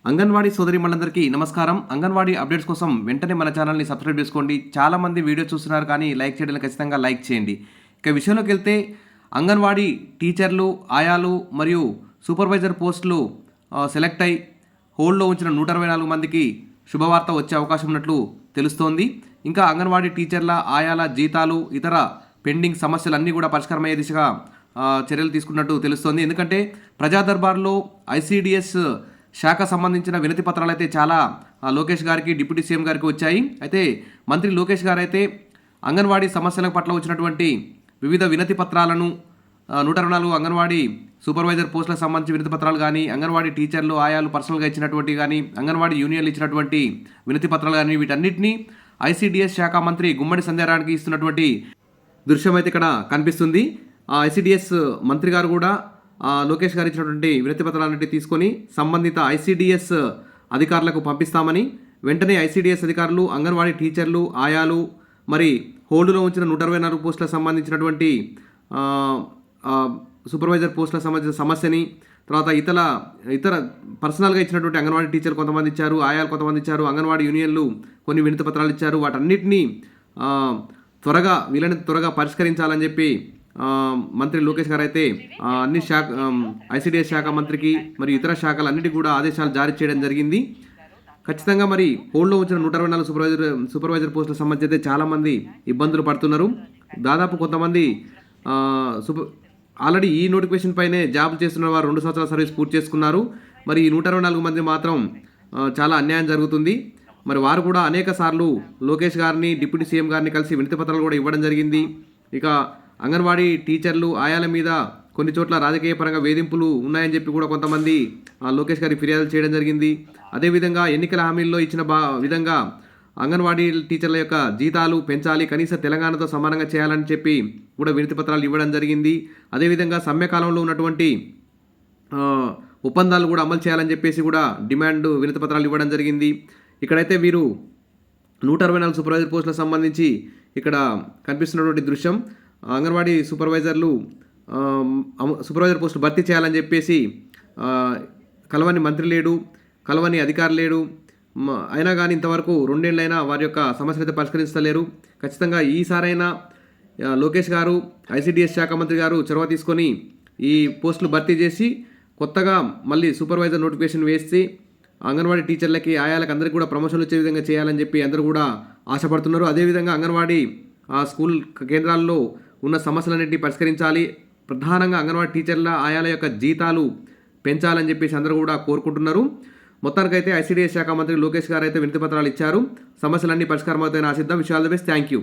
అంగన్వాడీ సోదరిమణులందరికీ నమస్కారం. అంగన్వాడీ అప్డేట్స్ కోసం వెంటనే మన ఛానల్ని సబ్స్క్రైబ్ చేసుకోండి. చాలామంది వీడియో చూస్తున్నారు కానీ లైక్ చేయడానికి ఖచ్చితంగా లైక్ చేయండి. ఇక విషయంలోకి వెళ్తే అంగన్వాడీ టీచర్లు, ఆయాలు మరియు సూపర్వైజర్ పోస్టులు సెలెక్ట్ అయి హోల్డ్లో ఉంచిన 124 మందికి శుభవార్త వచ్చే అవకాశం ఉన్నట్లు తెలుస్తోంది. ఇంకా అంగన్వాడీ టీచర్ల, ఆయాల జీతాలు, ఇతర పెండింగ్ సమస్యలన్నీ కూడా పరిష్కారమయ్యే దిశగా చర్యలు తీసుకున్నట్టు తెలుస్తోంది. ఎందుకంటే ప్రజా దర్బార్లో ఐసీడీఎస్ శాఖ సంబంధించిన వినతి పత్రాలు అయితే చాలా లోకేష్ గారికి, డిప్యూటీ సీఎం గారికి వచ్చాయి. అయితే మంత్రి లోకేష్ గారు అయితే అంగన్వాడీ సమస్యల పట్ల వచ్చినటువంటి వివిధ వినతి పత్రాలను 124 అంగన్వాడీ సూపర్వైజర్ పోస్టులకు సంబంధించి వినతి పత్రాలు కానీ, అంగన్వాడీ టీచర్లు, ఆయాలు పర్సనల్గా ఇచ్చినటువంటి కానీ, అంగన్వాడీ యూనియన్లు ఇచ్చినటువంటి వినతి పత్రాలు కానీ వీటన్నిటినీ ఐసీడీఎస్ శాఖ మంత్రి గుమ్మడి సంధ్యారానికి ఇస్తున్నటువంటి దృశ్యం అయితే ఇక్కడ కనిపిస్తుంది. ఐసీడీఎస్ మంత్రి గారు కూడా లోకేష్ గారు ఇచ్చినటువంటి వినతి పత్రాలన్నింటినీ తీసుకొని సంబంధిత ఐసీడీఎస్ అధికారులకు పంపిస్తామని, వెంటనే ఐసీడీఎస్ అధికారులు అంగన్వాడీ టీచర్లు, ఆయాలు మరి హోల్డ్లో ఉంచిన 124 పోస్టులకు సంబంధించినటువంటి సూపర్వైజర్ పోస్టులకు సంబంధించిన సమస్యని, తర్వాత ఇతర పర్సనల్గా ఇచ్చినటువంటి అంగన్వాడీ టీచర్లు కొంతమంది ఇచ్చారు, ఆయాలు కొంతమంది ఇచ్చారు, అంగన్వాడీ యూనియన్లు కొన్ని వినతి పత్రాలు ఇచ్చారు. వాటన్నిటినీ వీలైనంత త్వరగా పరిష్కరించాలని చెప్పి మంత్రి లోకేష్ గారు అయితే అన్ని ఐసీడీఎస్ శాఖ మంత్రికి మరియు ఇతర శాఖలన్నిటికీ కూడా ఆదేశాలు జారీ చేయడం జరిగింది. ఖచ్చితంగా మరి హోల్డ్లో వచ్చిన 124 సూపర్వైజర్ పోస్టులకు సంబంధించి అయితే చాలామంది ఇబ్బందులు పడుతున్నారు. దాదాపు కొంతమంది ఆల్రెడీ ఈ నోటిఫికేషన్ పైనే జాబ్ చేస్తున్న వారు 2 సంవత్సరాల సర్వీస్ పూర్తి చేసుకున్నారు. మరి ఈ 124 మంది మాత్రం చాలా అన్యాయం జరుగుతుంది. మరి వారు కూడా అనేక సార్లు లోకేష్ గారిని, డిప్యూటీ సీఎం గారిని కలిసి వినతి పత్రాలు కూడా ఇవ్వడం జరిగింది. ఇక అంగన్వాడీ టీచర్లు, ఆయాల మీద కొన్ని చోట్ల రాజకీయ పరంగా వేధింపులు ఉన్నాయని చెప్పి కూడా కొంతమంది లోకేష్ గారికి ఫిర్యాదులు చేయడం జరిగింది. అదేవిధంగా ఎన్నికల హామీల్లో ఇచ్చిన విధంగా అంగన్వాడీ టీచర్ల యొక్క జీతాలు పెంచాలి, కనీస తెలంగాణతో సమానంగా చేయాలని చెప్పి కూడా వినతి పత్రాలు ఇవ్వడం జరిగింది. అదేవిధంగా సమ్మెకాలంలో ఉన్నటువంటి ఒప్పందాలు కూడా అమలు చేయాలని చెప్పేసి కూడా డిమాండ్ వినతి పత్రాలు ఇవ్వడం జరిగింది. ఇక్కడైతే వీరు 124 సూపర్వైజర్ పోస్టులకు సంబంధించి ఇక్కడ కనిపిస్తున్నటువంటి దృశ్యం, అంగన్వాడీ సూపర్వైజర్ పోస్టులు భర్తీ చేయాలని చెప్పేసి కలవని మంత్రి లేడు, కలవని అధికారి లేడు. అయినా కానీ ఇంతవరకు 2 ఏళ్ళైనా వారి యొక్క సమస్యలు అయితే పరిష్కరించలేరు. ఖచ్చితంగా ఈసారైనా లోకేష్ గారు, ఐసీడీఎస్ శాఖ మంత్రి గారు చొరవ తీసుకొని ఈ పోస్టులు భర్తీ చేసి కొత్తగా మళ్ళీ సూపర్వైజర్ నోటిఫికేషన్ వేసి అంగన్వాడీ టీచర్లకి, ఆయాలకు అందరికీ కూడా ప్రమోషన్లు వచ్చే విధంగా చేయాలని చెప్పి అందరూ కూడా ఆశపడుతున్నారు. అదేవిధంగా అంగన్వాడీ స్కూల్ కేంద్రాల్లో ఉన్న సమస్యలన్నింటినీ పరిష్కరించాలి. ప్రధానంగా అంగన్వాడీ టీచర్ల, ఆయాల యొక్క జీతాలు పెంచాలని చెప్పేసి అందరూ కూడా కోరుకుంటున్నారు. మొత్తానికైతే ఐసీడీఎస్ శాఖ మంత్రి లోకేష్ గారు అయితే వినతి పత్రాలు ఇచ్చారు. సమస్యలన్నీ పరిష్కారం అవుతాయని ఆశిద్దాం. విషయాలు థ్యాంక్ యూ.